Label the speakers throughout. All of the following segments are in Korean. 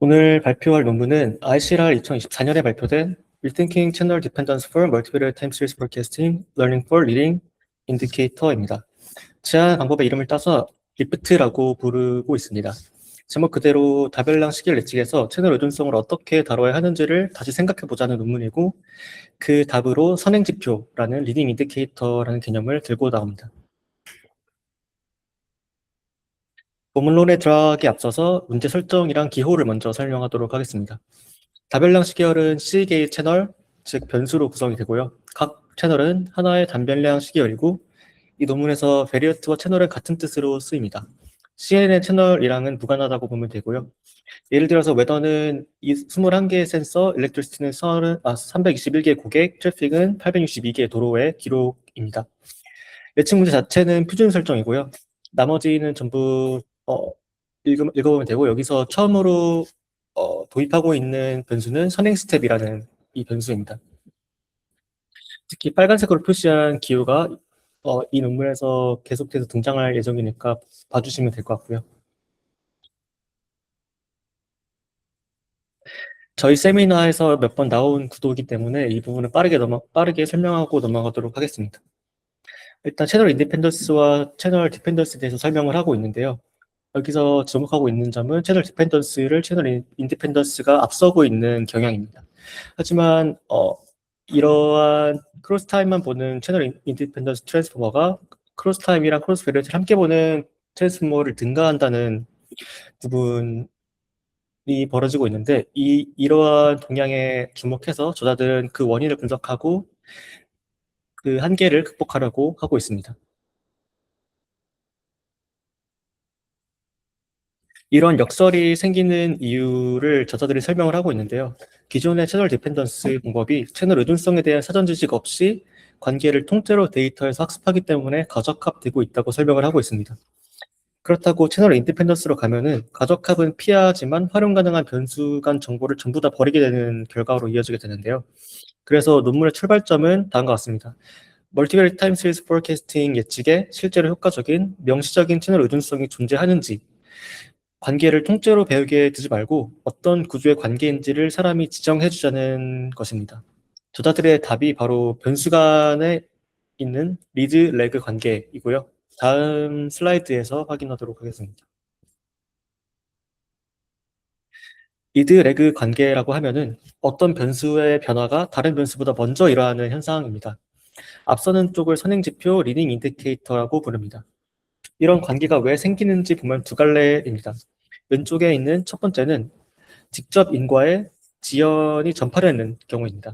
Speaker 1: 오늘 발표할 논문은 ICR 2024년에 발표된 Rethinking Channel Dependence for Multivariate Time Series Forecasting, Learning for Leading Indicator입니다. 제안 방법의 이름을 따서 리프트라고 부르고 있습니다. 제목 그대로 다별량 시계를 예측해서 채널 의존성을 어떻게 다뤄야 하는지를 다시 생각해보자는 논문이고, 그 답으로 선행지표라는 리딩 인디케이터라는 개념을 들고 나옵니다. 본문론에 들어가기 앞서서 문제 설정이랑 기호를 먼저 설명하도록 하겠습니다. 다별량 시계열은 C개의 채널, 즉 변수로 구성이 되고요. 각 채널은 하나의 단변량 시계열이고, 이 논문에서 베리어트와 채널은 같은 뜻으로 쓰입니다. CN의 채널이랑은 무관하다고 보면 되고요. 예를 들어서 웨더는 21개의 센서, 일렉트리시티는 321개의 고객, 트래픽은 862개의 도로의 기록입니다. 예측 문제 자체는 표준 설정이고요. 나머지는 전부 읽어보면 되고, 여기서 처음으로 도입하고 있는 변수는 선행 스텝이라는 이 변수입니다. 특히 빨간색으로 표시한 기호가 이 논문에서 계속해서 등장할 예정이니까 봐주시면 될 것 같고요. 저희 세미나에서 몇 번 나온 구도이기 때문에 이 부분은 빠르게 설명하고 넘어가도록 하겠습니다. 일단 채널 인디펜던스와 채널 디펜던스에 대해서 설명을 하고 있는데요. 여기서 주목하고 있는 점은 채널 디펜던스를 채널 인디펜던스가 앞서고 있는 경향입니다. 하지만 이러한 크로스 타임만 보는 채널 인디펜던스 트랜스포머가 크로스 타임이랑 크로스 베리어티를 함께 보는 트랜스포머를 능가한다는 부분이 벌어지고 있는데, 이러한 동향에 주목해서 저자들은 그 원인을 분석하고 그 한계를 극복하려고 하고 있습니다. 이런 역설이 생기는 이유를 저자들이 설명을 하고 있는데요. 기존의 채널 디펜던스 방법이 채널 의존성에 대한 사전 지식 없이 관계를 통째로 데이터에서 학습하기 때문에 가적합되고 있다고 설명을 하고 있습니다. 그렇다고 채널 인디펜던스로 가면은 가적합은 피하지만 활용 가능한 변수 간 정보를 전부 다 버리게 되는 결과로 이어지게 되는데요. 그래서 논문의 출발점은 다음과 같습니다. 멀티베리어트 타임 시리즈 포캐스팅 예측에 실제로 효과적인 명시적인 채널 의존성이 존재하는지, 관계를 통째로 배우게 두지 말고 어떤 구조의 관계인지를 사람이 지정해 주자는 것입니다. 저자들의 답이 바로 변수 간에 있는 리드 레그 관계이고요. 다음 슬라이드에서 확인하도록 하겠습니다. 리드 레그 관계라고 하면은 어떤 변수의 변화가 다른 변수보다 먼저 일어나는 현상입니다. 앞서는 쪽을 선행지표 리딩 인디케이터라고 부릅니다. 이런 관계가 왜 생기는지 보면 두 갈래입니다. 왼쪽에 있는 첫 번째는 직접 인과에 지연이 전파를 하는 경우입니다.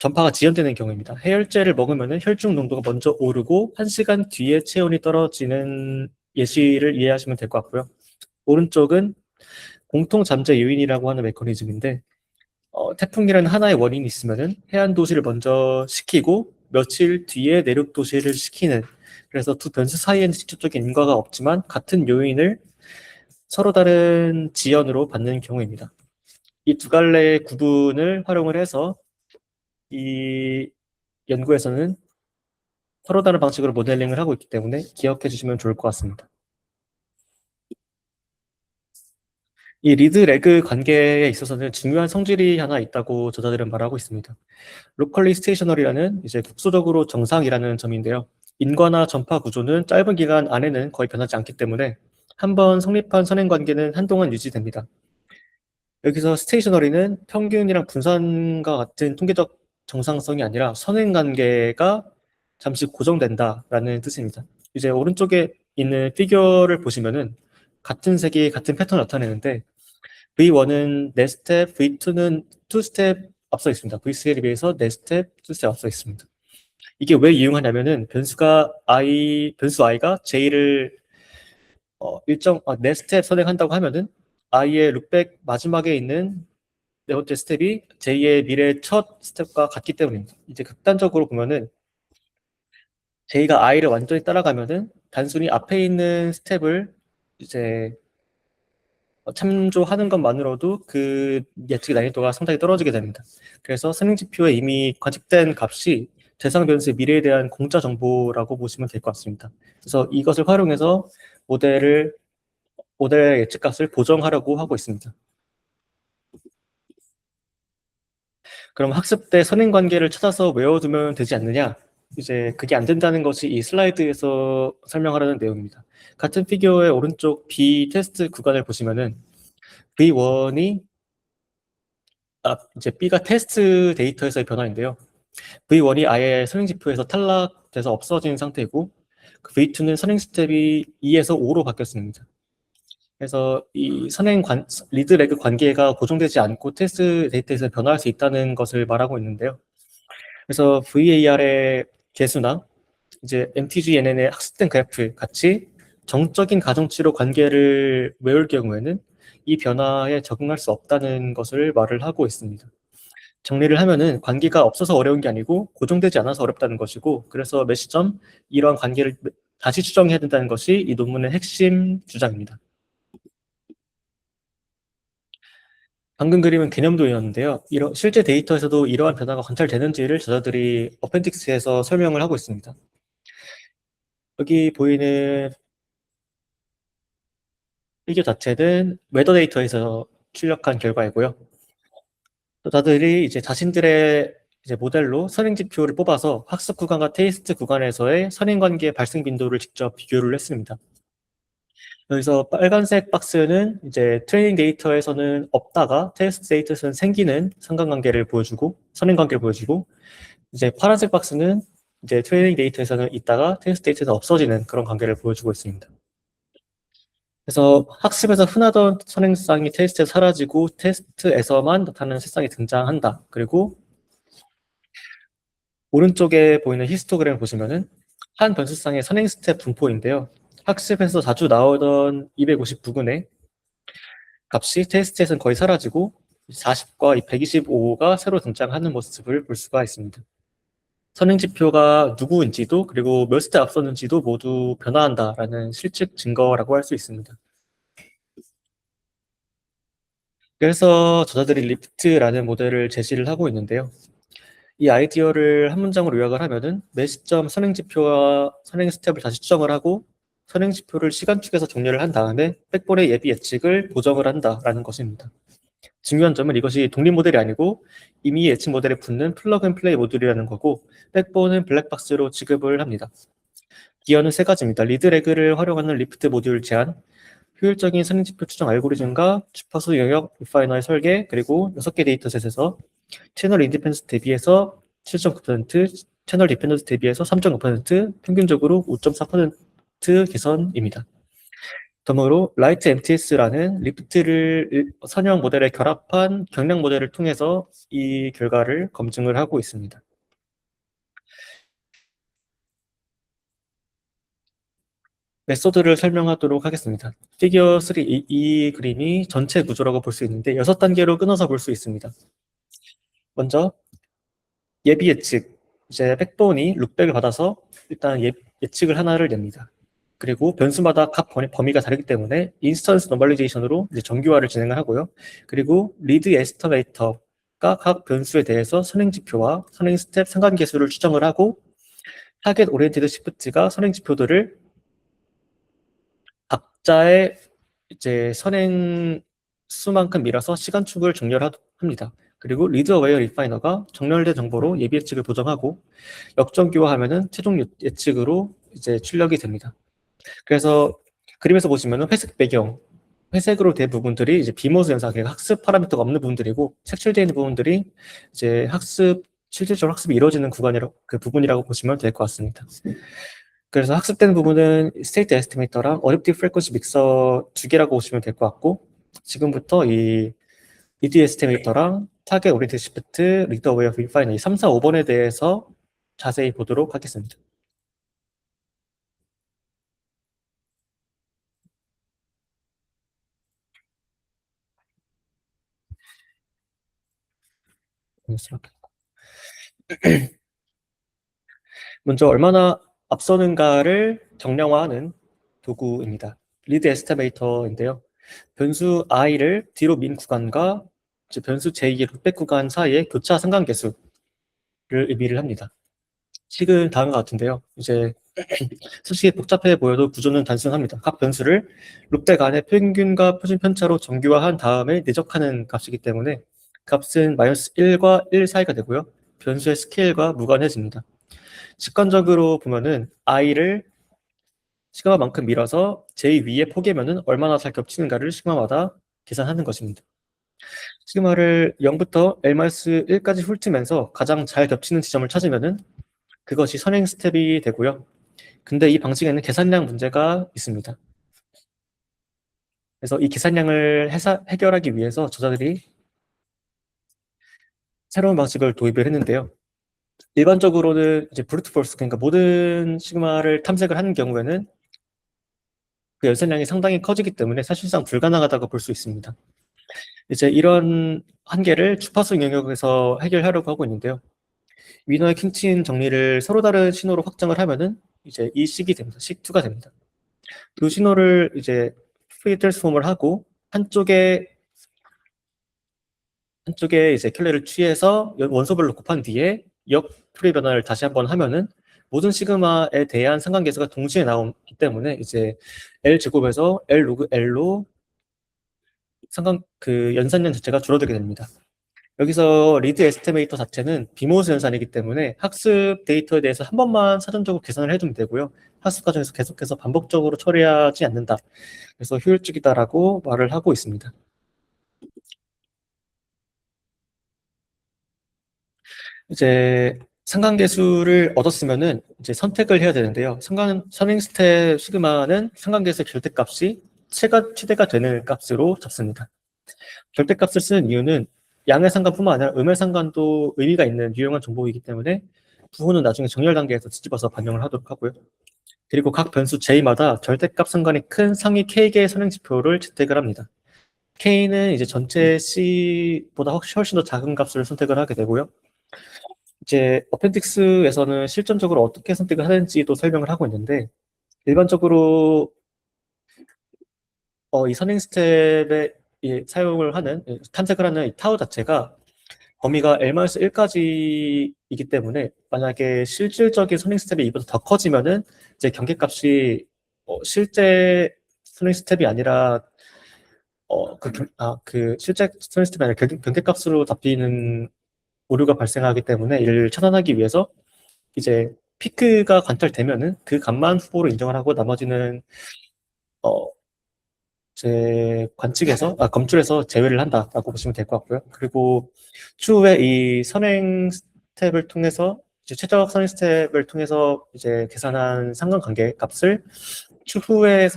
Speaker 1: 전파가 지연되는 경우입니다. 해열제를 먹으면 혈중 농도가 먼저 오르고 1시간 뒤에 체온이 떨어지는 예시를 이해하시면 될 것 같고요. 오른쪽은 공통 잠재 요인이라고 하는 메커니즘인데, 태풍이라는 하나의 원인이 있으면은 해안 도시를 먼저 식히고 며칠 뒤에 내륙 도시를 식히는, 그래서 두 변수 사이에는 직접적인 인과가 없지만 같은 요인을 서로 다른 지연으로 받는 경우입니다. 이 두 갈래의 구분을 활용을 해서 이 연구에서는 서로 다른 방식으로 모델링을 하고 있기 때문에 기억해 주시면 좋을 것 같습니다. 이 리드 레그 관계에 있어서는 중요한 성질이 하나 있다고 저자들은 말하고 있습니다. 로컬리 스테이셔너리라는 이제 국소적으로 정상이라는 점인데요. 인과나 전파 구조는 짧은 기간 안에는 거의 변하지 않기 때문에 한번 성립한 선행 관계는 한동안 유지됩니다. 여기서 스테이셔너리는 평균이랑 분산과 같은 통계적 정상성이 아니라 선행 관계가 잠시 고정된다라는 뜻입니다. 이제 오른쪽에 있는 피겨를 보시면은 같은 색이 같은 패턴을 나타내는데, V1은 4스텝, V2는 2스텝 앞서 있습니다. V3에 비해서 4스텝, 2스텝 앞서 있습니다. 이게 왜 유용하냐면은 변수 i가 j를 4스텝 선행한다고 하면은 i의 룩백 마지막에 있는 네 번째 스텝이 j의 미래 첫 스텝과 같기 때문입니다. 이제 극단적으로 보면은 j가 i를 완전히 따라가면은 단순히 앞에 있는 스텝을 이제 참조하는 것만으로도 그 예측의 난이도가 상당히 떨어지게 됩니다. 그래서 선행지표에 이미 관측된 값이 대상 변수의 미래에 대한 공짜 정보라고 보시면 될 것 같습니다. 그래서 이것을 활용해서 모델을 모델의 예측값을 보정하려고 하고 있습니다. 그럼 학습 때 선행관계를 찾아서 외워두면 되지 않느냐? 이제 그게 안 된다는 것이 이 슬라이드에서 설명하려는 내용입니다. 같은 피규어의 오른쪽 B 테스트 구간을 보시면은 V1이 이제 B가 테스트 데이터에서의 변화인데요. V1이 아예 선행지표에서 탈락돼서 없어진 상태이고 그 V2는 선행 스텝이 2에서 5로 바뀌었습니다. 그래서 이 리드 레그 관계가 고정되지 않고 테스트 데이터에서 변화할 수 있다는 것을 말하고 있는데요. 그래서 VAR의 개수나 이제 MTGNN의 학습된 그래프 같이 정적인 가정치로 관계를 외울 경우에는 이 변화에 적응할 수 없다는 것을 말을 하고 있습니다. 정리를 하면은 관계가 없어서 어려운 게 아니고 고정되지 않아서 어렵다는 것이고, 그래서 몇 시점 이러한 관계를 다시 추정해야 된다는 것이 이 논문의 핵심 주장입니다. 방금 그림은 개념도였는데요. 실제 데이터에서도 이러한 변화가 관찰되는지를 저자들이 어펜딕스에서 설명을 하고 있습니다. 여기 보이는 피규어 자체는 웨더 데이터에서 출력한 결과이고요. 저자들이 이제 자신들의 이제 모델로 선행 지표를 뽑아서 학습 구간과 테스트 구간에서의 선행 관계 발생 빈도를 직접 비교를 했습니다. 여기서 빨간색 박스는 이제 트레이닝 데이터에서는 없다가 테스트 데이터에서는 생기는 상관관계를 보여주고 선행 관계를 보여주고, 이제 파란색 박스는 이제 트레이닝 데이터에서는 있다가 테스트 데이터에서 없어지는 그런 관계를 보여주고 있습니다. 그래서 학습에서 흔하던 선행쌍이 테스트에서 사라지고 테스트에서만 나타나는 새쌍이 등장한다. 그리고 오른쪽에 보이는 히스토그램을 보시면은 한 변수쌍의 선행 스텝 분포인데요. 학습에서 자주 나오던 259군의 값이 테스트에서는 거의 사라지고 40과 125가 새로 등장하는 모습을 볼 수가 있습니다. 선행지표가 누구인지도 그리고 몇 스텝 앞섰는지도 모두 변화한다라는 실측 증거라고 할 수 있습니다. 그래서 저자들이 리프트라는 모델을 제시를 하고 있는데요. 이 아이디어를 한 문장으로 요약을 하면은 매 시점 선행지표와 선행 스텝을 다시 추정을 하고 선행지표를 시간축에서 정렬을 한 다음에 백볼의 예비 예측을 보정을 한다라는 것입니다. 중요한 점은 이것이 독립 모델이 아니고 이미 예측 모델에 붙는 플러그 앤 플레이 모듈이라는 거고, 백본은 블랙박스로 지급을 합니다. 기어는 세 가지입니다. 리드 레그를 활용하는 리프트 모듈 제안, 효율적인 선행지표 추정 알고리즘과 주파수 영역 리파이너의 설계, 그리고 6개 데이터셋에서 채널 인디펜던스 대비해서 7.9%, 채널 디펜던스 대비해서 3.5%, 평균적으로 5.4% 개선입니다. 다음으로 라이트 MTS라는 리프트를 선형 모델에 결합한 경량 모델을 통해서 이 결과를 검증을 하고 있습니다. 메소드를 설명하도록 하겠습니다. 피겨 3, 이 그림이 전체 구조라고 볼 수 있는데 6단계로 끊어서 볼 수 있습니다. 먼저 예비 예측, 이제 백본이 룩백을 받아서 일단 예측을 하나를 냅니다. 그리고 변수마다 각 범위가 다르기 때문에 인스턴스 노멀리제이션으로 이제 정규화를 진행을 하고요. 그리고 리드 에스터메이터가 각 변수에 대해서 선행 지표와 선행 스텝 상관계수를 추정을 하고, 타겟 오리엔티드 시프트가 선행 지표들을 각자의 이제 선행 수만큼 밀어서 시간축을 정렬합니다. 그리고 리드 어웨어 리파이너가 정렬된 정보로 예비 예측을 보정하고 역정규화하면은 최종 예측으로 이제 출력이 됩니다. 그래서 그림에서 보시면은 회색 배경, 회색으로 된 부분들이 이제 비모스 현상, 그러니까 학습 파라미터가 없는 부분들이고, 색칠되어 있는 부분들이 이제 실질적으로 학습이 이루어지는 그 부분이라고 보시면 될 것 같습니다. 그래서 학습되는 부분은 스테이트 에스티메이터랑 어댑티브 프리퀀시 믹서 두 개라고 보시면 될 것 같고, 지금부터 이 리드 에스티메이터랑 타겟 오리엔티드 시프트, 리드 어웨어 리파이너 이 3, 4, 5번에 대해서 자세히 보도록 하겠습니다. 먼저 얼마나 앞서는가를 정량화하는 도구입니다. 리드 에스티메이터인데요. 변수 i를 뒤로 민 구간과 변수 j 의 룩백 구간 사이의 교차 상관계수를 의미를 합니다. 식은 다음과 같은데요. 이제 솔직히 복잡해 보여도 구조는 단순합니다. 각 변수를 룹대 간의 평균과 표준 편차로 정규화한 다음에 내적하는 값이기 때문에 값은 -1과 1 사이가 되고요. 변수의 스케일과 무관해집니다. 직관적으로 보면은 i를 시그마만큼 밀어서 j 위에 포개면은 얼마나 잘 겹치는가를 시그마마다 계산하는 것입니다. 시그마를 0부터 L-1까지 훑으면서 가장 잘 겹치는 지점을 찾으면은 그것이 선행 스텝이 되고요. 근데 이 방식에는 계산량 문제가 있습니다. 그래서 이 계산량을 해결하기 위해서 저자들이 새로운 방식을 도입을 했는데요. 일반적으로는 이제 브루트 포스, 그러니까 모든 시그마를 탐색을 하는 경우에는 그 연산량이 상당히 커지기 때문에 사실상 불가능하다고 볼 수 있습니다. 이제 이런 한계를 주파수 영역에서 해결하려고 하고 있는데요. 위너의 킹친 정리를 서로 다른 신호로 확장을 하면은 이제 이 식이 됩니다. 식2가 됩니다. 두 신호를 이제 프리 트랜스폼을 하고 한쪽에 이제 켤레를 취해서 원소별로 곱한 뒤에 역 프리 변화를 다시 한번 하면은 모든 시그마에 대한 상관계수가 동시에 나오기 때문에 이제 L 제곱에서 L 로그 L로 그 연산량 자체가 줄어들게 됩니다. 여기서 리드 에스티메이터 자체는 비모스 연산이기 때문에 학습 데이터에 대해서 한 번만 사전적으로 계산을 해두면 되고요. 학습 과정에서 계속해서 반복적으로 처리하지 않는다. 그래서 효율적이다라고 말을 하고 있습니다. 이제 상관계수를 얻었으면은 이제 선택을 해야 되는데요. 선행 스텝 시그마는 상관계수의 절대값이 최대가 되는 값으로 잡습니다. 절대값을 쓰는 이유는 양의 상관뿐만 아니라 음의 상관도 의미가 있는 유용한 정보이기 때문에 부호는 나중에 정렬 단계에서 뒤집어서 반영을 하도록 하고요. 그리고 각 변수 j마다 절대값 상관이 큰 상위 k개의 선행지표를 채택을 합니다. k는 이제 전체 c보다 훨씬 더 작은 값을 선택을 하게 되고요. 이제 어펜딕스에서는 실전적으로 어떻게 선택을 하는지도 설명을 하고 있는데 일반적으로 이 선행 스텝에 사용을 하는 탐색을 하는 이 타우 자체가 범위가 L-1까지이기 때문에 만약에 실질적인 선행 스텝이 이보다 더 커지면은 이제 경계값이 실제 선행 스텝이 아니라 그 실제 선행 스텝이 아니라 경계값으로 잡히는 오류가 발생하기 때문에 이를 차단하기 위해서 이제 피크가 관찰되면은 그 값만 후보로 인정을 하고 나머지는 어, 검출해서 제외를 한다라고 보시면 될 것 같고요. 그리고 추후에 이 선행 스텝을 통해서 이제 최적 선행 스텝을 통해서 이제 계산한 상관관계 값을 추후에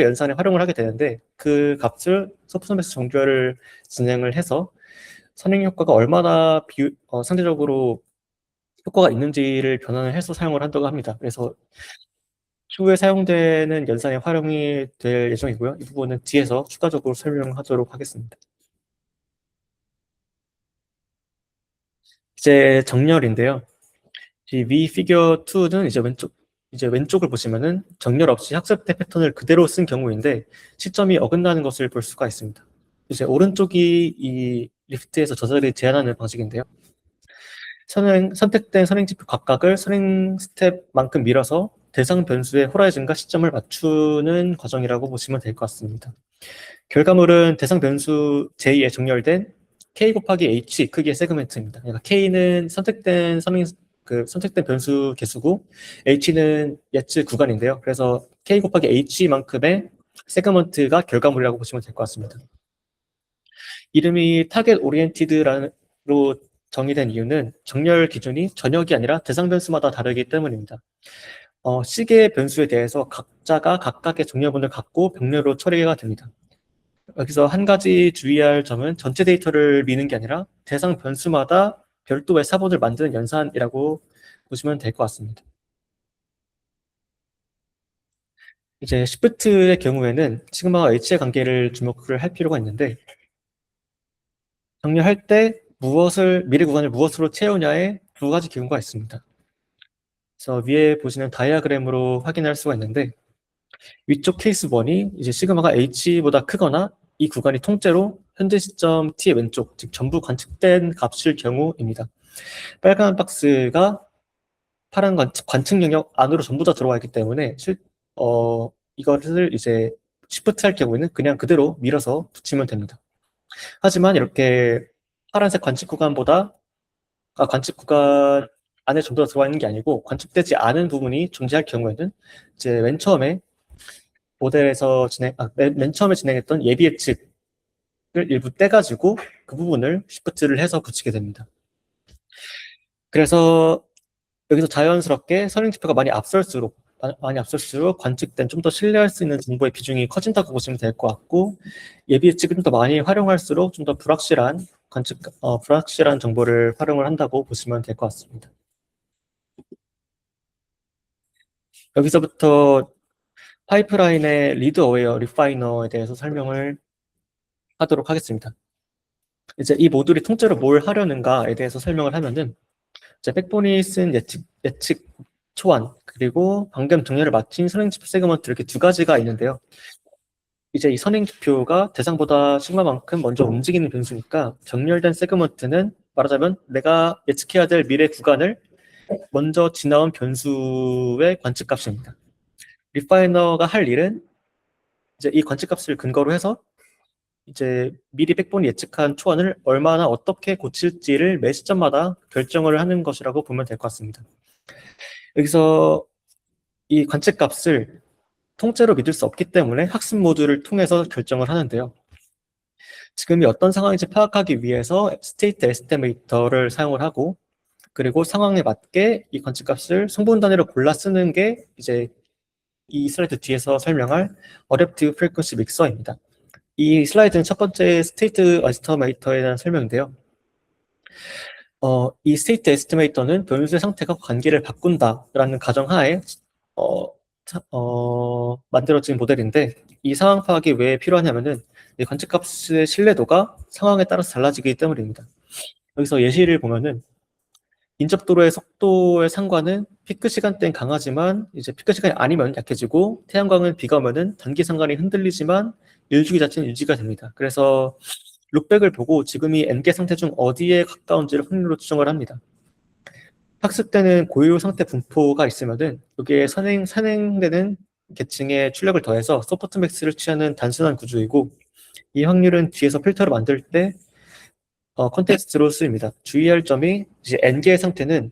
Speaker 1: 연산에 활용을 하게 되는데 그 값을 소프트맵에서 정규화를 진행을 해서 선행 효과가 얼마나 상대적으로 효과가 있는지를 변환을 해서 사용을 한다고 합니다. 그래서 추후에 사용되는 연산에 활용이 될 예정이고요. 이 부분은 뒤에서 추가적으로 설명하도록 하겠습니다. 이제 정렬인데요. 이 위 피겨 2는 이제 왼쪽을 보시면은 정렬 없이 학습대 패턴을 그대로 쓴 경우인데 시점이 어긋나는 것을 볼 수가 있습니다. 이제 오른쪽이 이 리프트에서 저자들이 제안하는 방식인데요. 선택된 선행지표 각각을 선행 스텝만큼 밀어서 대상 변수의 호라이즌과 시점을 맞추는 과정이라고 보시면 될 것 같습니다. 결과물은 대상 변수 J에 정렬된 K 곱하기 H 크기의 세그멘트입니다. 그러니까 K는 선택된 변수 개수고 H는 예측 구간인데요. 그래서 K 곱하기 H만큼의 세그먼트가 결과물이라고 보시면 될 것 같습니다. 이름이 타겟 오리엔티드로 정의된 이유는 정렬 기준이 전역이 아니라 대상 변수마다 다르기 때문입니다. 시계 변수에 대해서 각자가 각각의 정렬분을 갖고 병렬로 처리가 됩니다. 여기서 한 가지 주의할 점은 전체 데이터를 미는 게 아니라 대상 변수마다 별도의 사본을 만드는 연산이라고 보시면 될 것 같습니다. 이제 시프트의 경우에는 시그마와 H의 관계를 주목을 할 필요가 있는데 정렬할 때 미래 구간을 무엇으로 채우냐에 두 가지 기준가 있습니다. 그래서 위에 보시는 다이아그램으로 확인할 수가 있는데 위쪽 케이스 1이 이제 시그마가 H보다 크거나 이 구간이 통째로 현재 시점 T의 왼쪽, 즉 전부 관측된 값일 경우입니다. 빨간 박스가 파란 관측 영역 안으로 전부 다 들어와 있기 때문에 이것을 이제 Shift 할 경우에는 그냥 그대로 밀어서 붙이면 됩니다. 하지만 이렇게 파란색 관측 구간 안에 전부 다 들어와 있는 게 아니고 관측되지 않은 부분이 존재할 경우에는 이제 맨 처음에 진행했던 예비 예측을 일부 떼가지고 그 부분을 Shift를 해서 붙이게 됩니다. 그래서 여기서 자연스럽게 선행 지표가 많이 앞설수록 관측된 좀 더 신뢰할 수 있는 정보의 비중이 커진다고 보시면 될 것 같고, 예비 예측을 좀 더 많이 활용할수록 좀 더 불확실한 정보를 활용을 한다고 보시면 될 것 같습니다. 여기서부터 파이프라인의 리드 어웨어 리파이너에 대해서 설명을 하도록 하겠습니다. 이제 이 모듈이 통째로 뭘 하려는가에 대해서 설명을 하면은, 이제 백본이 쓴 예측 초안, 그리고 방금 정렬을 마친 선행지표 세그먼트 이렇게 두 가지가 있는데요. 이제 이 선행지표가 대상보다 시그마만큼 먼저 움직이는 변수니까 정렬된 세그먼트는 말하자면 내가 예측해야 될 미래 구간을 먼저 지나온 변수의 관측값입니다. 리파이너가 할 일은 이제 이 관측값을 근거로 해서 이제 미리 백본이 예측한 초안을 얼마나 어떻게 고칠지를 매 시점마다 결정을 하는 것이라고 보면 될 것 같습니다. 여기서 이 관측값을 통째로 믿을 수 없기 때문에 학습 모듈을 통해서 결정을 하는데요. 지금이 어떤 상황인지 파악하기 위해서 스테이트 에스티메이터를 사용을 하고, 그리고 상황에 맞게 이 관측값을 성분 단위로 골라 쓰는 게 이제 이 슬라이드 뒤에서 설명할 어댑티브 프리퀀시 믹서입니다. 이 슬라이드는 첫 번째 스테이트 에스티메이터에 대한 설명인데요. 이 스테이트 에스티메이터는 변수의 상태가 관계를 바꾼다라는 가정하에 만들어진 모델인데, 이 상황 파악이 왜 필요하냐면은 이 관측값의 신뢰도가 상황에 따라서 달라지기 때문입니다. 여기서 예시를 보면은 인접도로의 속도의 상관은 피크 시간대는 강하지만 이제 피크 시간이 아니면 약해지고, 태양광은 비가 오면은 단기 상관이 흔들리지만 일주기 자체는 유지가 됩니다. 그래서 룩백을 보고 지금이 n개 상태 중 어디에 가까운지를 확률로 추정을 합니다. 학습되는 고유 상태 분포가 있으면은 여기에 선행되는 계층의 출력을 더해서 소프트맥스를 취하는 단순한 구조이고, 이 확률은 뒤에서 필터를 만들 때 컨텍스트로 쓰입니다. 주의할 점이 이제 n개의 상태는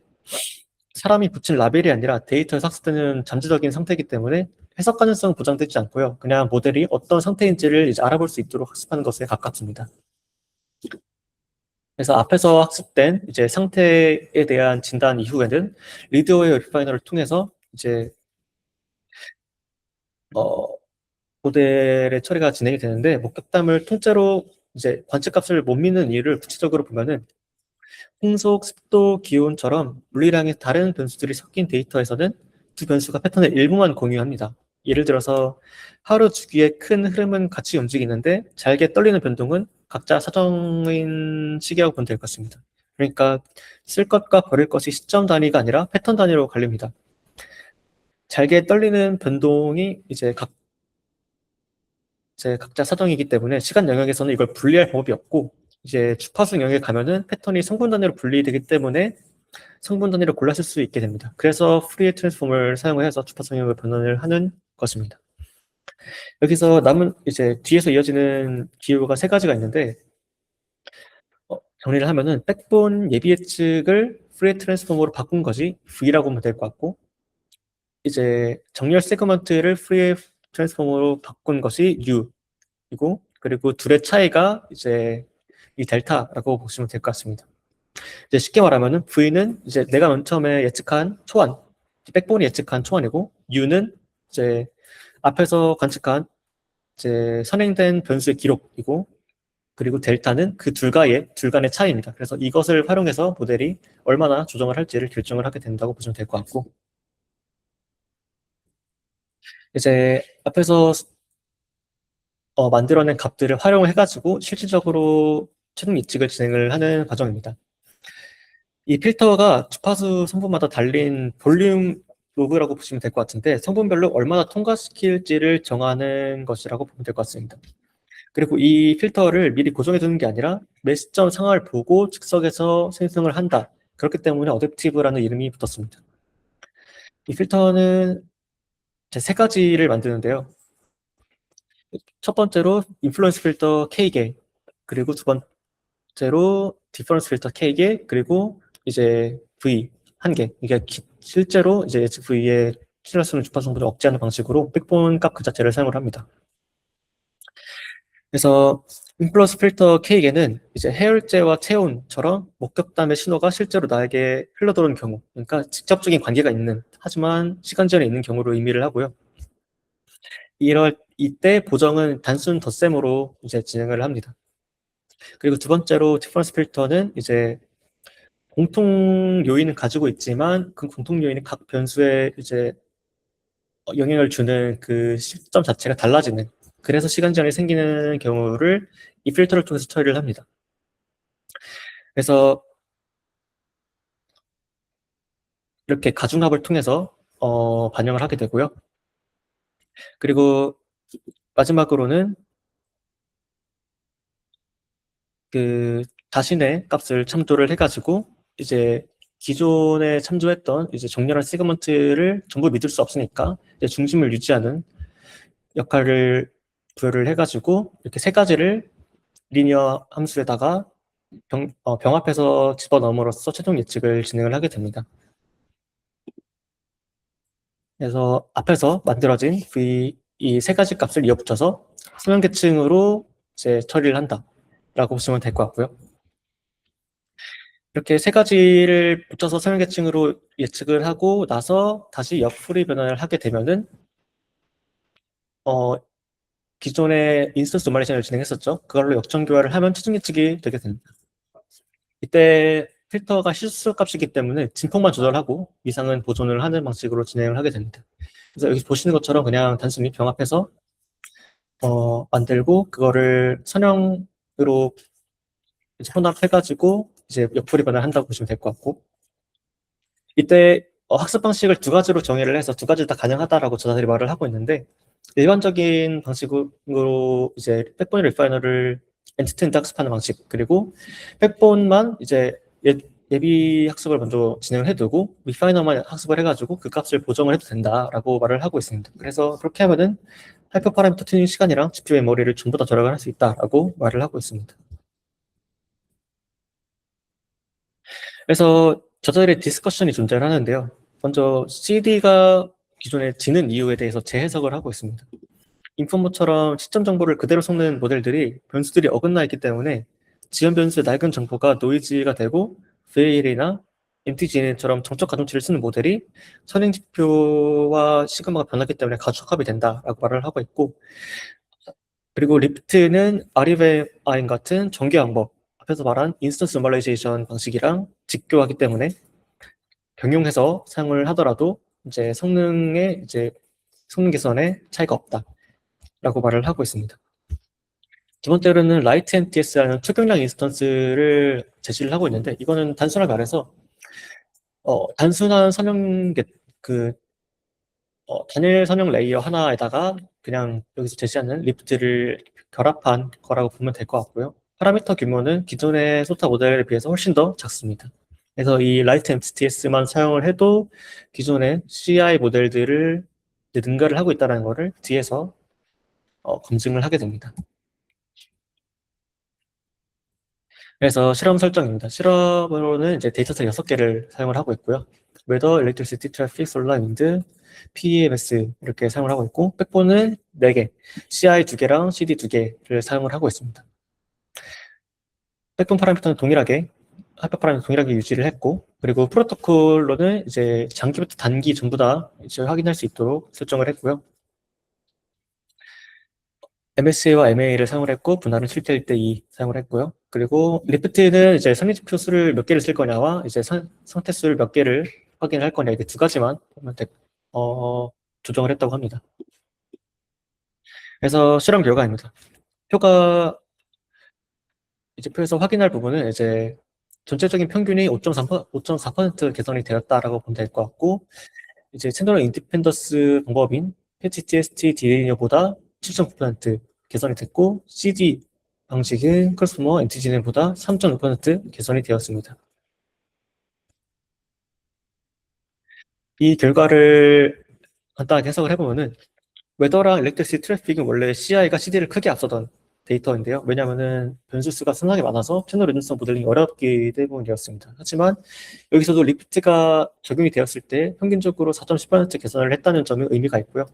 Speaker 1: 사람이 붙인 라벨이 아니라 데이터에서 학습되는 잠재적인 상태이기 때문에 해석 가능성은 보장되지 않고요. 그냥 모델이 어떤 상태인지를 이제 알아볼 수 있도록 학습하는 것에 가깝습니다. 그래서 앞에서 학습된 이제 상태에 대한 진단 이후에는 리드웨어 리파이너를 통해서 이제 모델의 처리가 진행이 되는데, 목격담을 통째로 이제 관측값을 못 믿는 이유를 구체적으로 보면은 풍속, 습도, 기온처럼 물리량의 다른 변수들이 섞인 데이터에서는 두 변수가 패턴의 일부만 공유합니다. 예를 들어서 하루 주기의 큰 흐름은 같이 움직이는데 잘게 떨리는 변동은 각자 사정인 시기라고 보면 될 것 같습니다. 그러니까 쓸 것과 버릴 것이 시점 단위가 아니라 패턴 단위로 갈립니다. 잘게 떨리는 변동이 이제 각자 사정이기 때문에 시간 영역에서는 이걸 분리할 방법이 없고, 이제 주파수 영역에 가면은 패턴이 성분 단위로 분리되기 때문에 성분 단위로 골라 쓸 수 있게 됩니다. 그래서 프리에 트랜스폼을 사용해서 주파수 영역을 변환을 하는 것입니다. 여기서 남은 이제 뒤에서 이어지는 기호가 세 가지가 있는데, 정리를 하면은 백본 예비 예측을 프리에 트랜스폼으로 바꾼 것이 V라고 보면 될 것 같고, 이제 정렬 세그먼트를 프리에 트랜스폼으로 바꾼 것이 U이고, 그리고 둘의 차이가 이제 이 델타라고 보시면 될 것 같습니다. 이제 쉽게 말하면은 V는 이제 내가 맨 처음에 예측한 초안, 백본이 예측한 초안이고, U는 이제 앞에서 관측한 이제 선행된 변수의 기록이고, 그리고 델타는 그 둘 간의 차이입니다. 그래서 이것을 활용해서 모델이 얼마나 조정을 할지를 결정을 하게 된다고 보시면 될 것 같고, 이제 앞에서 만들어낸 값들을 활용해가지고 실질적으로 최종 예측을 진행을 하는 과정입니다. 이 필터가 주파수 성분마다 달린 볼륨 로그라고 보시면 될 것 같은데, 성분별로 얼마나 통과시킬지를 정하는 것이라고 보면 될 것 같습니다. 그리고 이 필터를 미리 고정해 두는 게 아니라 매 시점 상황을 보고 즉석에서 생성을 한다. 그렇기 때문에 어댑티브라는 이름이 붙었습니다. 이 필터는 이제 세 가지를 만드는데요. 첫 번째로 인플루언스 필터 K개, 그리고 두 번째로 디퍼런스 필터 K개, 그리고 이제 V 1개. 이게 실제로 이제 HV의 키라스는 주파성보다 억제하는 방식으로 백본 값 그 자체를 사용을 합니다. 그래서 인플루언스 필터 K개는 이제 해열제와 체온처럼 목격담의 신호가 실제로 나에게 흘러들어오는 경우, 그러니까 직접적인 관계가 있는, 하지만 시간제한이 있는 경우로 의미를 하고요. 이때 보정은 단순 덧셈으로 이제 진행을 합니다. 그리고 두 번째로 디퍼런스 필터는 이제 공통 요인은 가지고 있지만 그 공통 요인이 각 변수에 이제 영향을 주는 그 시점 자체가 달라지는, 그래서 시간 제한이 생기는 경우를 이 필터를 통해서 처리를 합니다. 그래서 이렇게 가중합을 통해서 반영을 하게 되고요. 그리고 마지막으로는 그 자신의 값을 참조를 해가지고 이제 기존에 참조했던 이제 정렬한 세그먼트를 전부 믿을 수 없으니까 이제 중심을 유지하는 역할을 부여를 해가지고 이렇게 세 가지를 리니어 함수에다가 병합해서 집어넣음으로써 최종 예측을 진행을 하게 됩니다. 그래서 앞에서 만들어진 이 세 가지 값을 이어붙여서 수명계층으로 이제 처리를 한다라고 보시면 될 것 같고요. 이렇게 세 가지를 붙여서 수명계층으로 예측을 하고 나서 다시 역풀이 변환을 하게 되면은 기존에 인스턴스 노멀레이션을 진행했었죠. 그걸로 역전 교환을 하면 최종 예측이 되게 됩니다. 이때 필터가 실수 값이기 때문에 진폭만 조절하고 이상은 보존을 하는 방식으로 진행을 하게 됩니다. 그래서 여기 보시는 것처럼 그냥 단순히 병합해서 만들고 그거를 선형으로 이제 혼합해가지고 이제 옆풀이 변환한다고 보시면 될 것 같고, 이때 학습 방식을 두 가지로 정의를 해서 두 가지 다 가능하다라고 저자들이 말을 하고 있는데, 일반적인 방식으로 이제 백본 리파이너를 엔티티인데 학습하는 방식, 그리고 백본만 이제 예비 학습을 먼저 진행을 해두고 리파이너만 학습을 해가지고 그 값을 보정을 해도 된다라고 말을 하고 있습니다. 그래서 그렇게 하면은 하이퍼 파라미터 튜닝 시간이랑 GPU 메모리를 전부 다 절약을 할 수 있다라고 말을 하고 있습니다. 그래서 저자들의 디스커션이 존재를 하는데요. 먼저 CD가 기존에 지는 이유에 대해서 재해석을 하고 있습니다. 인포모처럼 시점 정보를 그대로 섞는 모델들이 변수들이 어긋나 있기 때문에 지연 변수의 낡은 정보가 노이즈가 되고 VAL이나 MTGN처럼 정적 가중치를 쓰는 모델이 선행 지표와 시그마가 변하기 때문에 가중합이 된다라고 말을 하고 있고, 그리고 리프트는 REVM 같은 전개 방법, 앞에서 말한 인스턴스 노멀라이제이션 방식이랑 직교하기 때문에 병용해서 사용을 하더라도 이제 성능 개선에 차이가 없다라고 말을 하고 있습니다. 두 번째로는 라이트 MTS라는 초경량 인스턴스를 제시를 하고 있는데, 이거는 단순하게 말해서 단순한 그 단일 선형 레이어 하나에다가 그냥 여기서 제시하는 리프트를 결합한 거라고 보면 될 것 같고요. 파라미터 규모는 기존의 소타 모델에 비해서 훨씬 더 작습니다. 그래서 이 라이트 MTS만 사용을 해도 기존의 CI 모델들을 능가를 하고 있다는 것을 뒤에서 검증을 하게 됩니다. 그래서 실험 설정입니다. 실험으로는 이제 데이터셋 6개를 사용을 하고 있고요. 웨더, 일렉트리시티, 트래픽, 솔라, 윈드, PEMS 이렇게 사용을 하고 있고, 백본은 4개, CI 2개랑 CD 2개를 사용을 하고 있습니다. 백본 파라미터는 동일하게, 하이퍼 파라미터 동일하게 유지를 했고, 그리고 프로토콜로는 이제 장기부터 단기 전부 다 이제 확인할 수 있도록 설정을 했고요. MSA와 MA를 사용을 했고, 분할은 7대 1대 2 사용을 했고요. 그리고 리프트는 이제 선행지표 수를 몇 개를 쓸 거냐와 이제 상태 수를 몇 개를 확인할 거냐, 이게 두 가지만 조정을 했다고 합니다. 그래서 실험 결과입니다. 표가 이제 표에서 확인할 부분은 이제 전체적인 평균이 5.4% 개선이 되었다라고 보면 될 것 같고, 이제 채널 인디펜던스 방법인 PTST 디리니어보다 7.9% 개선이 됐고, CD 방식인 크로스모 엔티지넨보다 3.5% 개선이 되었습니다. 이 결과를 간단하게 해석을 해보면은 웨더랑 일렉트리시티 트래픽은 원래 CI가 CD를 크게 앞서던 데이터인데요. 왜냐하면은 변수수가 상당히 많아서 채널 연동성 모델링이 어렵기 때문이었습니다. 하지만 여기서도 리프트가 적용이 되었을 때 평균적으로 4.10% 개선을 했다는 점에 의미가 있고요.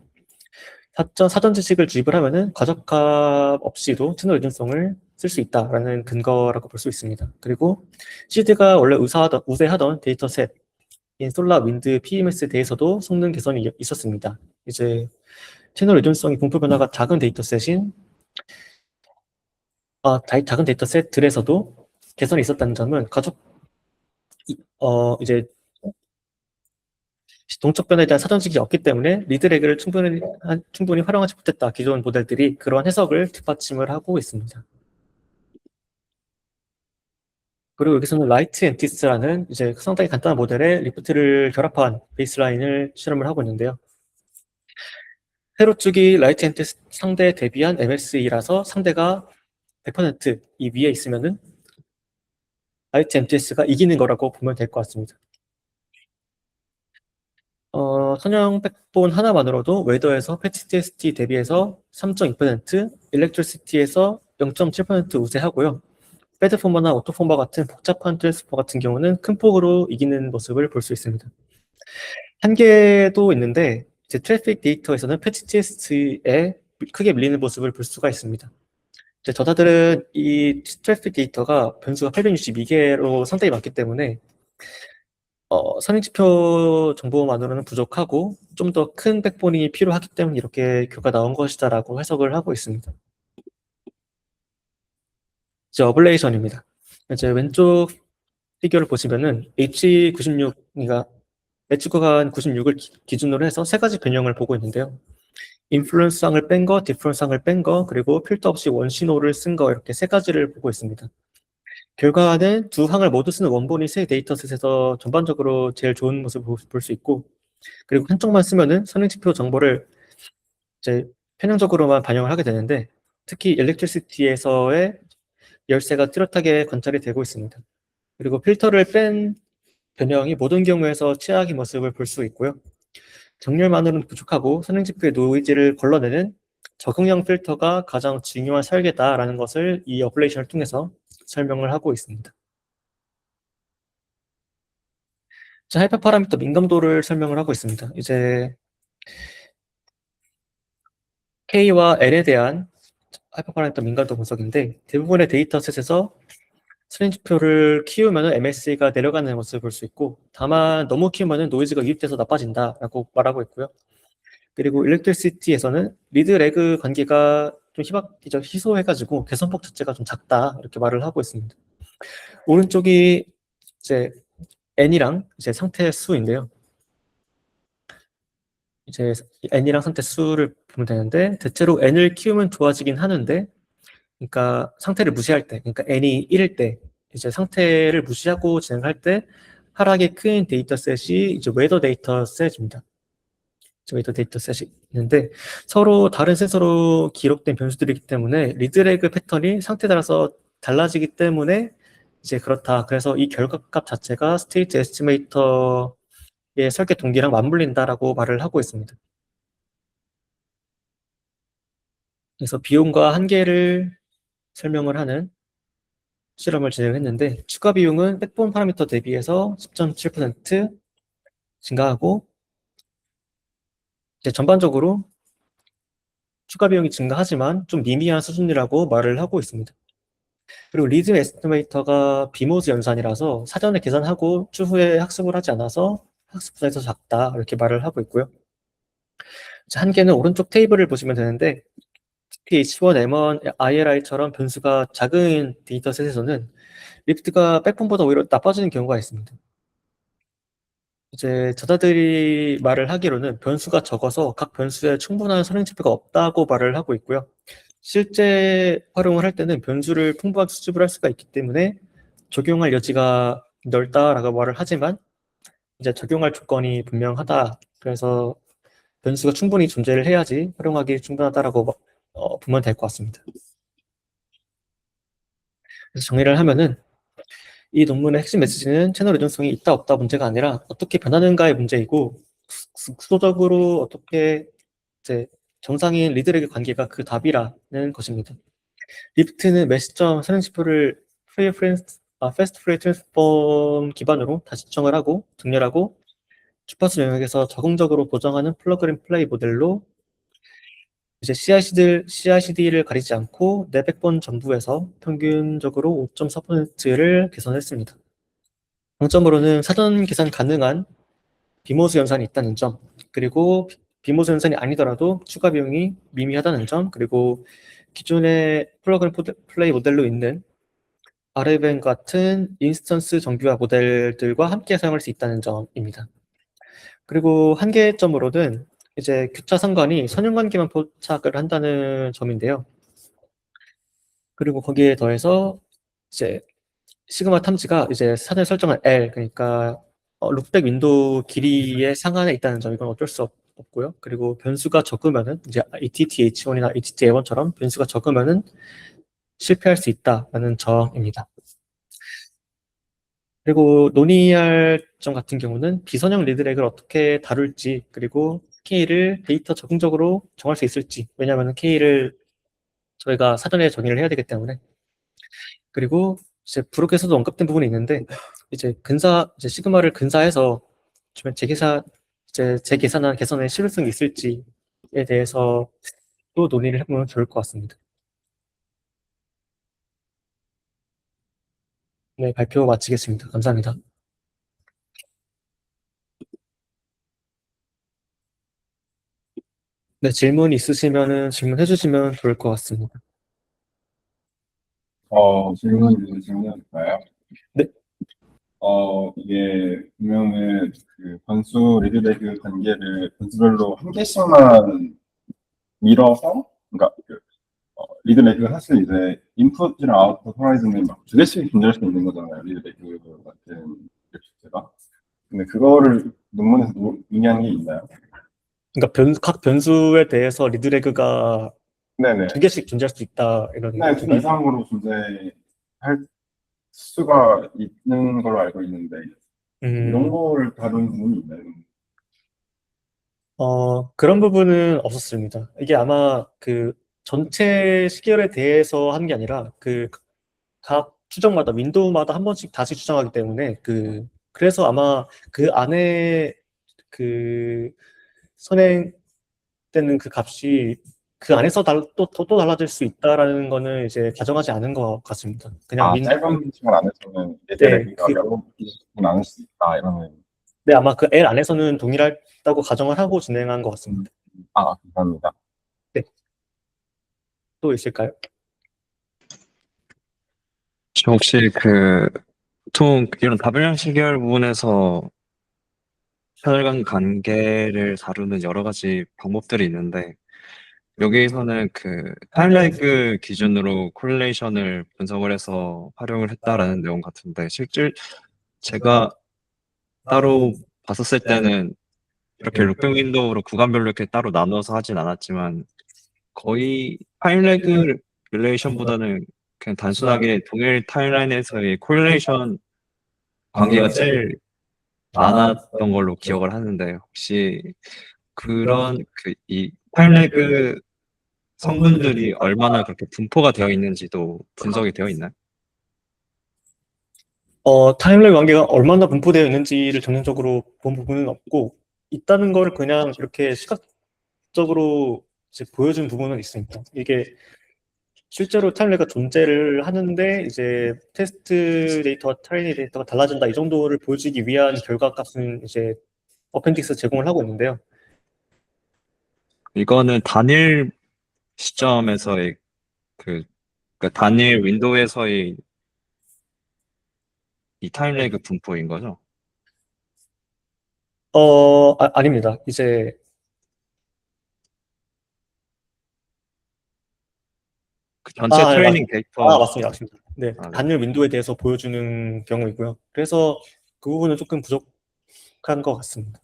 Speaker 1: 사전 지식을 주입을 하면은 과적합 없이도 채널 연동성을 쓸 수 있다라는 근거라고 볼 수 있습니다. 그리고 CD가 원래 우세하던 데이터셋인 솔라, 윈드, PMS에 대해서도 성능 개선이 있었습니다. 이제 채널 의존성이 분포 변화가 작은 데이터셋인 작은 데이터셋들에서도 개선이 있었다는 점은 이제 동적 변화에 대한 사전 지식이 없기 때문에 리드레그를 충분히 활용하지 못했다. 기존 모델들이 그러한 해석을 뒷받침을 하고 있습니다. 그리고 여기서는 라이트 엔티스라는 이제 상당히 간단한 모델에 리프트를 결합한 베이스라인을 실험을 하고 있는데요. 세로축이 라이트 엔티스 상대에 대비한 MSE라서 상대가 100%이 위에 있으면은 라이트 MTS가 이기는 거라고 보면 될 것 같습니다. 선형 백본 하나만으로도 웨더에서 패치 TST 대비해서 3.2%, 일렉트리시티에서 0.7% 우세하고요. 배드포머나 오토포머 같은 복잡한 트랜스포머 같은 경우는 큰 폭으로 이기는 모습을 볼 수 있습니다. 한계도 있는데 이제 트래픽 데이터에서는 패치 TST에 크게 밀리는 모습을 볼 수가 있습니다. 이제 저자들은 이 트래픽 데이터가 변수가 862개로 상당히 많기 때문에 선행지표 정보만으로는 부족하고 좀 더 큰 백본이 필요하기 때문에 이렇게 결과 나온 것이다라고 해석을 하고 있습니다. 이제 어블레이션입니다. 이제 왼쪽 피규어를 보시면은 H96, 그러니까 매치 구간 96을 기준으로 해서 세 가지 변형을 보고 있는데요. 인플루언스항을 뺀 거, 디프런스항을 뺀 거, 그리고 필터 없이 원신호를 쓴 거 이렇게 세 가지를 보고 있습니다. 결과는 두 항을 모두 쓰는 원본이 새 데이터셋에서 전반적으로 제일 좋은 모습을 볼 수 있고, 그리고 한쪽만 쓰면은 선행지표 정보를 이제 편향적으로만 반영을 하게 되는데, 특히 일렉트리시티에서의 열쇠가 뚜렷하게 관찰이 되고 있습니다. 그리고 필터를 뺀 변형이 모든 경우에서 최악의 모습을 볼 수 있고요. 정렬만으로는 부족하고 선행지표의 노이즈를 걸러내는 적응형 필터가 가장 중요한 설계다라는 것을 이 어플레이션을 통해서 설명을 하고 있습니다. 자, 하이퍼 파라미터 민감도를 설명을 하고 있습니다. 이제 K와 L에 대한 하이퍼 파라미터 민감도 분석인데 대부분의 데이터셋에서 선행지표를 키우면 MSE가 내려가는 모습을 볼 수 있고 다만 너무 키우면 노이즈가 유입돼서 나빠진다라고 말하고 있고요. 그리고 일렉트리시티에서는 리드 레그 관계가 좀 희소해가지고 개선폭 자체가 좀 작다 이렇게 말을 하고 있습니다. 오른쪽이 이제 n이랑 이제 상태 수인데요. 이제 n이랑 상태 수를 보면 되는데 대체로 n을 키우면 좋아지긴 하는데, 그러니까 상태를 무시할 때, 그러니까 n이 1일 때 이제 상태를 무시하고 진행할 때 하락이 큰 데이터셋이 이제 웨더 데이터셋입니다. 웨더 데이터셋이 있는데 서로 다른 센서로 기록된 변수들이기 때문에 리드레그 패턴이 상태에 따라서 달라지기 때문에 이제 그렇다. 그래서 이 결과값 자체가 스테이트 에스티메이터의 설계 동기랑 맞물린다라고 말을 하고 있습니다. 그래서 비용과 한계를 설명을 하는 실험을 진행했는데 추가 비용은 백본 파라미터 대비해서 10.7% 증가하고 이제 전반적으로 추가 비용이 증가하지만 좀 미미한 수준이라고 말을 하고 있습니다. 그리고 리즘 에스티메이터가 비모스 연산이라서 사전에 계산하고 추후에 학습을 하지 않아서 학습 부담이 더 작다 이렇게 말을 하고 있고요. 한계는 오른쪽 테이블을 보시면 되는데 특히 H1, M1, ILI처럼 변수가 작은 데이터셋에서는 리프트가 백폰보다 오히려 나빠지는 경우가 있습니다. 이제 저자들이 말을 하기로는 변수가 적어서 각 변수에 충분한 선행지표가 없다고 말을 하고 있고요. 실제 활용을 할 때는 변수를 풍부한 수집을 할 수가 있기 때문에 적용할 여지가 넓다라고 말을 하지만 이제 적용할 조건이 분명하다. 그래서 변수가 충분히 존재를 해야지 활용하기 충분하다라고 보면 될 것 같습니다. 그래서 정리를 하면은 이 논문의 핵심 메시지는 채널 의존성이 있다 없다 문제가 아니라 어떻게 변하는가의 문제이고 구조적으로 어떻게 이제 정상인 리드렉의 관계가 그 답이라는 것입니다. 리프트는 매 시점 선행지표를 패스트 프레이 트랜스폼 기반으로 다시 지정을 하고 정렬하고 주파수 영역에서 적응적으로 보정하는 플러그 앤 플레이 모델로 이제 CICD를 가리지 않고 내 백본 전부에서 평균적으로 5.4%를 개선했습니다. 장점으로는 사전 계산 가능한 비모수 연산이 있다는 점, 그리고 비모수 연산이 아니더라도 추가 비용이 미미하다는 점, 그리고 기존의 플러그 앤 플레이 모델로 있는 RFM 같은 인스턴스 정규화 모델들과 함께 사용할 수 있다는 점입니다. 그리고 한계점으로는 이제 교차 상관이 선형관계만 포착을 한다는 점인데요. 그리고 거기에 더해서 이제 시그마 탐지가 이제 사전에 설정한 L, 그러니까 룩백 윈도우 길이의 상한에 있다는 점, 이건 어쩔 수 없고요. 그리고 변수가 적으면은 이제 ATTH1이나 ATTA1처럼 변수가 적으면은 실패할 수 있다라는 점입니다. 그리고 논의할 점 같은 경우는 비선형 리드렉을 어떻게 다룰지, 그리고 K를 데이터 적응적으로 정할 수 있을지, 왜냐하면 K를 저희가 사전에 정의를 해야 되기 때문에. 그리고 이제 부록에서도 언급된 부분이 있는데, 이제 시그마를 근사해서 주변 재계산한 개선의 실효성이 있을지에 대해서 또 논의를 해보면 좋을 것 같습니다. 네, 발표 마치겠습니다. 감사합니다. 네, 질문 있으시면은 질문해 주시면 좋을 것 같습니다.
Speaker 2: 질문 있으실까요?
Speaker 1: 네.
Speaker 2: 이게 보면은 그 변수 리드레그 단계를 변수별로 한 개씩만 밀어서, 그러니까 리드레그 사실 이제 인풋이랑 아웃풋 호라이즌을 막 두 개씩 분절할 수 있는 거잖아요. 리드레그 같은 웹소스가. 근데 그거를 논문에서 논의한 게 있나요?
Speaker 1: 그러니까 각 변수에 대해서 리드레그가
Speaker 2: 네네.
Speaker 1: 2개씩 존재할 수 있다, 이런
Speaker 2: 네, 그
Speaker 1: 건가요?
Speaker 2: 이상으로 존재할 수가 있는 걸로 알고 있는데 이런 거를 다룬 부분이 있나요?
Speaker 1: 그런 부분은 없었습니다. 이게 아마 그 전체 시계열에 대해서 하는 게 아니라 그 각 추정마다 윈도우마다 한 번씩 다시 추정하기 때문에 그래서 아마 그 안에 그 선행되는 그 값이 그 안에서 또 달라질 수 있다라는 거는 이제 가정하지 않은 것 같습니다. 그냥
Speaker 2: 짧은 시간 안에서는
Speaker 1: 네,
Speaker 2: 레드레그가 여러 번 나눌 수 있다 이러면.
Speaker 1: 네, 아마 그 L 안에서는 동일하다고 가정을 하고 진행한 것 같습니다.
Speaker 2: 감사합니다.
Speaker 1: 네. 또 있을까요?
Speaker 3: 저 혹시 보통 이런 다분량 시계열 부분에서 패널 간 관계를 다루는 여러 가지 방법들이 있는데, 여기에서는 타임라그 기준으로 콜레이션을 분석을 해서 활용을 했다라는 내용 같은데, 실질 제가 따로 봤었을 때는 이렇게 룩백 윈도우로 구간별로 이렇게 따로 나눠서 하진 않았지만, 거의 타임라그 릴레이션보다는 그냥 단순하게 동일 타임라인에서의 콜레이션 관계가 제일 많았던 걸로 기억을 하는데, 혹시 그런 이 타임래그 성분들이 얼마나 그렇게 분포가 되어 있는지도 분석이 되어 있나요?
Speaker 1: 타임라인 관계가 얼마나 분포되어 있는지를 전형적으로 본 부분은 없고, 있다는 걸 그냥 이렇게 시각적으로 이제 보여준 부분은 있습니다. 이게 실제로 타임라인가 존재를 하는데 이제 테스트 데이터와 트레이닝 데이터가 달라진다, 이 정도를 보여주기 위한 결과값은 이제 어펜딕스 제공을 하고 있는데요.
Speaker 3: 이거는 단일 시점에서의 그러니까 단일 윈도우에서의 이 타임래그 분포인 거죠?
Speaker 1: 아닙니다. 이제
Speaker 3: 전체
Speaker 1: 네,
Speaker 3: 트레이닝 데이터.
Speaker 1: 맞습니다. 맞습니다. 네,
Speaker 3: 네.
Speaker 1: 단일 윈도우에 대해서 보여주는 경우이고요. 그래서 그 부분은 조금 부족한 것 같습니다.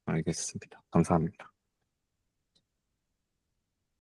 Speaker 3: 알겠습니다. 감사합니다.